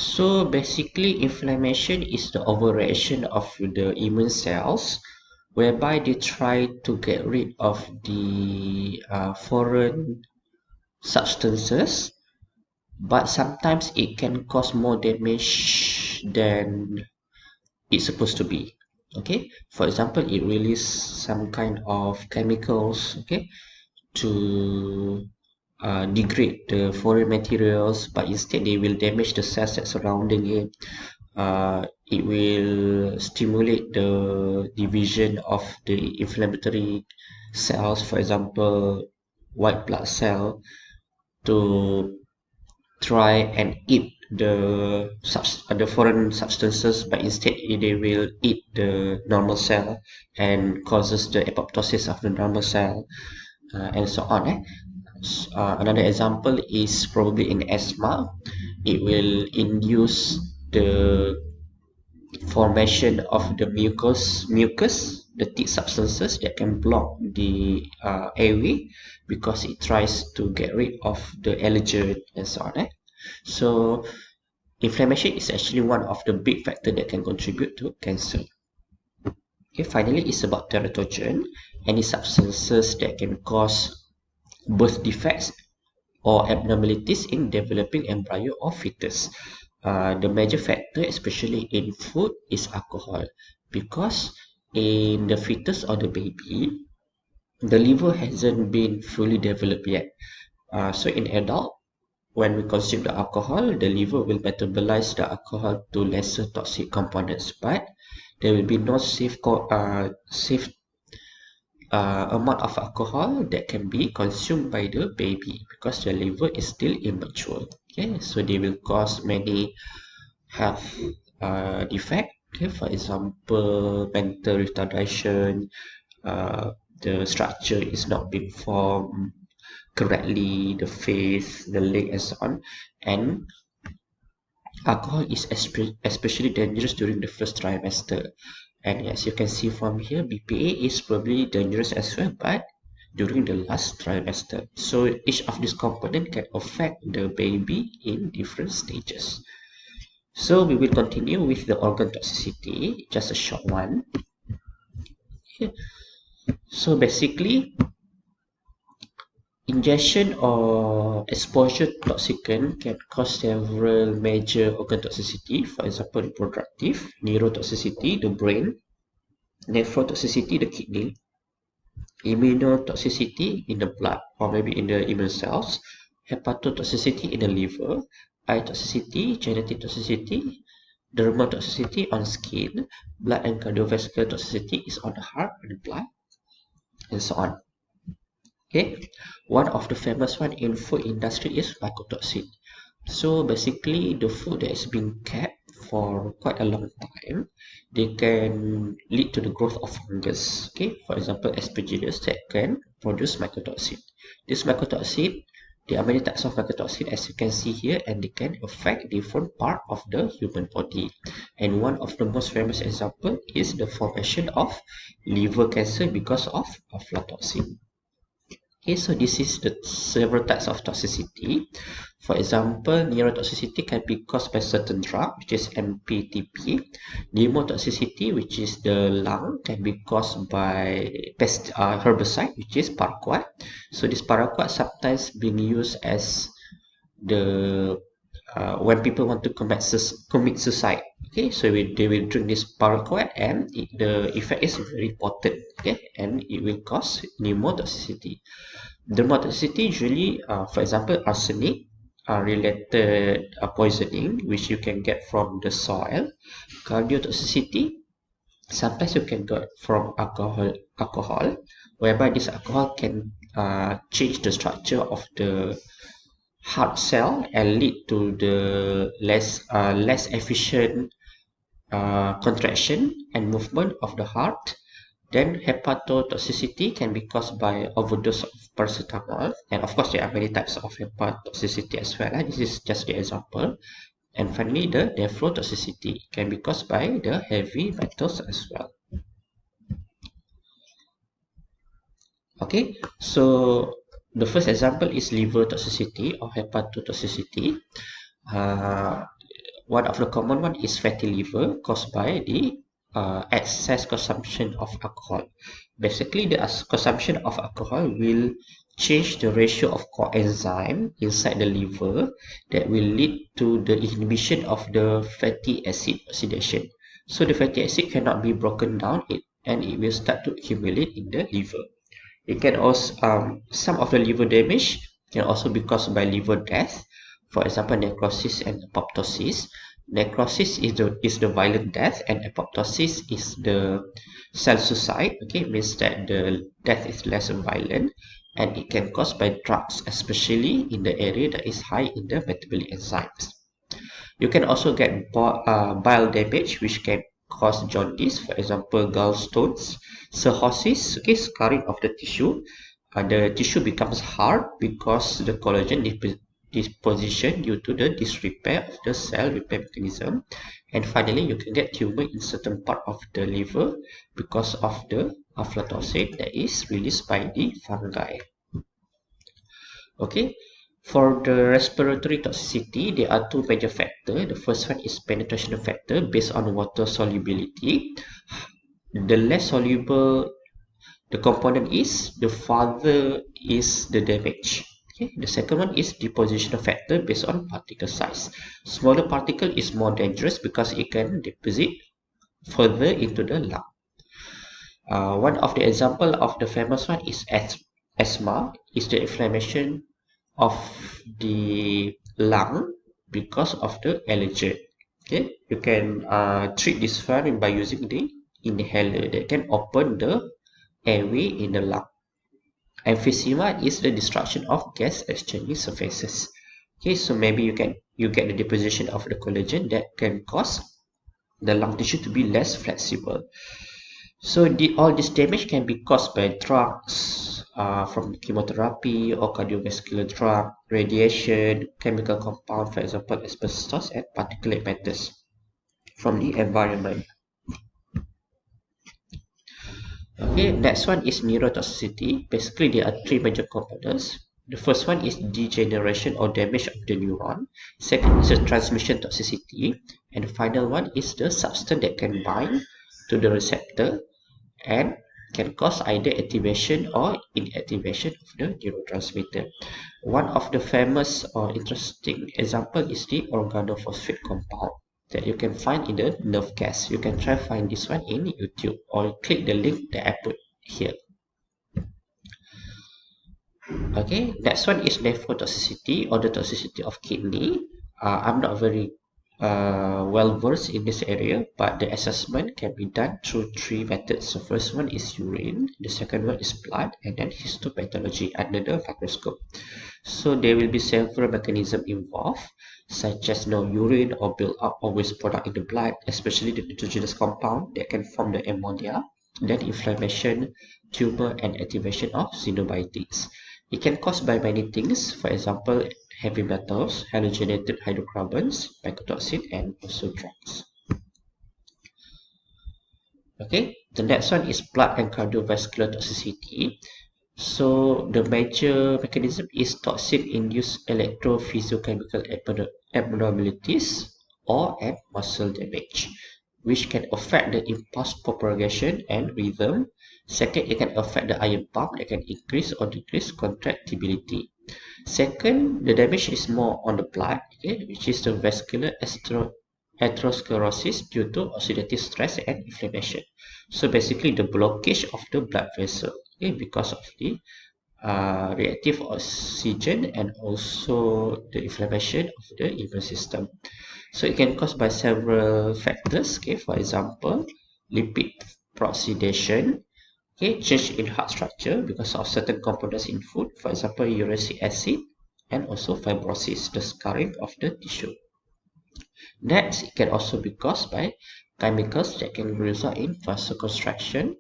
So basically, inflammation is the overreaction of the immune cells, whereby they try to get rid of the foreign substances, but sometimes it can cause more damage than it's supposed to be. Okay, for example, it releases some kind of chemicals, okay, to degrade the foreign materials, but instead they will damage the cells that surrounding it. It will stimulate the division of the inflammatory cells, for example, white blood cell, to try and eat the foreign substances, but instead they will eat the normal cell and causes the apoptosis of the normal cell, and so on. Another example is probably in asthma. It will induce the formation of the mucus, the thick substances that can block the airway, because it tries to get rid of the allergen and so on. So inflammation is actually one of the big factors that can contribute to cancer. Okay, finally, it's about teratogen, any substances that can cause birth defects or abnormalities in developing embryo or fetus. The major factor, especially in food, is alcohol, because in the fetus or the baby, the liver hasn't been fully developed yet. So in adult, when we consume the alcohol, the liver will metabolize the alcohol to lesser toxic components, but there will be no safe amount of alcohol that can be consumed by the baby, because the liver is still immature. Okay, so they will cause many health defect. Okay, for example, mental retardation, the structure is not being formed correctly, the face, the leg, and so on. And alcohol is especially dangerous during the first trimester. And as you can see from here, BPA is probably dangerous as well, but during the last trimester. So each of these components can affect the baby in different stages. So we will continue with the organ toxicity, just a short one. So basically, ingestion or exposure to toxicant can cause several major organ toxicity. For example, reproductive, neurotoxicity, the brain, nephrotoxicity, the kidney, immunotoxicity in the blood or maybe in the immune cells, hepatotoxicity in the liver, eye toxicity, genetic toxicity, dermatotoxicity on skin, blood and cardiovascular toxicity is on the heart and the blood, and so on. Okay, one of the famous one in food industry is mycotoxin. So basically, the food that has been kept for quite a long time, they can lead to the growth of fungus. Okay, for example, aspergillus that can produce mycotoxin. This mycotoxin, there are many types of mycotoxin as you can see here, and they can affect different part of the human body. And one of the most famous example is the formation of liver cancer because of aflatoxin. Okay, so this is the several types of toxicity. For example, neurotoxicity can be caused by certain drug, which is MPTP. Pneumotoxicity, which is the lung, can be caused by herbicide, which is paraquat. So this paraquat sometimes being used as the when people want to commit suicide. Okay, so they will drink this paraquat, and the effect is very potent. Okay, and it will cause pneumotoxicity. Dermatotoxicity usually, for example, arsenic related poisoning, which you can get from the soil. Cardiotoxicity, sometimes you can get from alcohol, whereby this alcohol can change the structure of the heart cell and lead to the less efficient contraction and movement of the heart. Then hepatotoxicity can be caused by overdose of paracetamol, and of course there are many types of hepatotoxicity as well. This is just the example. And finally, the nephrotoxicity can be caused by the heavy metals as well. Okay, so the first example is liver toxicity or hepatotoxicity. Uh, One of the common one is fatty liver caused by the excess consumption of alcohol. Basically, the consumption of alcohol will change the ratio of coenzyme inside the liver that will lead to the inhibition of the fatty acid oxidation. So the fatty acid cannot be broken down and it will start to accumulate in the liver. It can also some of the liver damage can also be caused by liver death. For example, necrosis and apoptosis. Necrosis is the violent death, and apoptosis is the cell suicide. Okay, it means that the death is less violent, and it can cause by drugs, especially in the area that is high in the metabolic enzymes. You can also get bile damage, which can cause jaundice, for example, gallstones, cirrhosis, okay, scarring of the tissue. The tissue becomes hard because the collagen deposition due to the disrepair of the cell repair mechanism. And finally, you can get tumor in certain part of the liver because of the aflatoxin that is released by the fungi. Okay, for the respiratory toxicity, there are two major factors. The first one is penetration factor based on water solubility. The less soluble the component is, the farther is the damage. Okay. The second one is deposition factor based on particle size. Smaller particle is more dangerous because it can deposit further into the lung. One of the example of the famous one is asthma, is the inflammation of the lung because of the allergen. Okay, you can treat this one by using the inhaler that can open the airway in the lung. Emphysema is the destruction of gas exchanging surfaces. Okay, so maybe you get the deposition of the collagen that can cause the lung tissue to be less flexible. So all this damage can be caused by drugs from chemotherapy or cardiovascular drug, radiation, chemical compound, for example, asbestos and particulate matters from the environment. Okay, next one is neurotoxicity. Basically, there are three major components. The first one is degeneration or damage of the neuron. Second is the transmission toxicity. And the final one is the substance that can bind to the receptor and can cause either activation or inactivation of the neurotransmitter. One of the famous or interesting example is the organophosphate compound that you can find in the nerve gas. You can try find this one in YouTube or click the link that I put here. Okay, next one is nephrotoxicity or the toxicity of kidney. I'm not very well versed in this area, but the assessment can be done through three methods. The first one is urine, the second one is blood, and then histopathology under the microscope. So there will be several mechanisms involved, such as urine or build up or waste product in the blood, especially the nitrogenous compound that can form the ammonia, then inflammation, tumor, and activation of xenobiotics. It can cause by many things, for example, heavy metals, halogenated hydrocarbons, mycotoxin, and also drugs. Okay, the next one is blood and cardiovascular toxicity. So the major mechanism is toxin-induced electrophysiochemical abnormalities or and muscle damage, which can affect the impulse propagation and rhythm. Second, it can affect the iron pump that can increase or decrease contractility. Second, the damage is more on the blood, okay, which is the vascular atherosclerosis due to oxidative stress and inflammation. So basically, the blockage of the blood vessel, okay, because of the reactive oxygen and also the inflammation of the immune system. So it can cause by several factors. Okay, for example, lipid peroxidation, okay, change in heart structure because of certain components in food, for example, uric acid, and also fibrosis, the scarring of the tissue. Next, it can also be caused by chemicals that can result in vasoconstriction,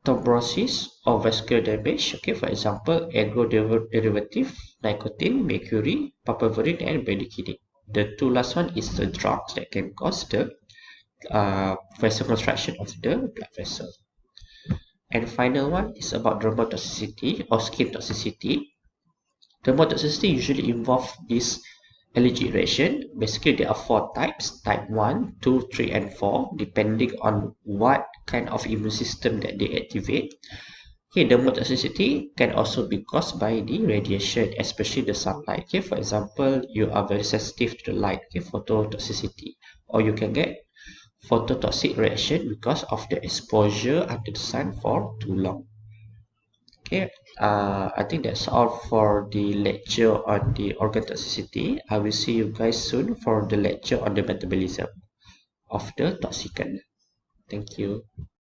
thrombosis, or vascular damage. Okay, for example, agro-derivative, nicotine, mercury, papaverine, and bradykinin. The two last one is the drugs that can cause the vasoconstriction of the blood vessel. And final one is about dermatotoxicity or skin toxicity. Dermatotoxicity usually involve this allergy reaction. Basically, there are four types: type 1, 2, 3, and 4, depending on what kind of immune system that they activate. Okay, dermatotoxicity can also be caused by the radiation, especially the sunlight. Okay, for example, you are very sensitive to the light, okay, phototoxicity, or you can get phototoxic reaction because of the exposure under the sun for too long. Okay, I think that's all for the lecture on the organ toxicity. I will see you guys soon for the lecture on the metabolism of the toxicant. Thank you.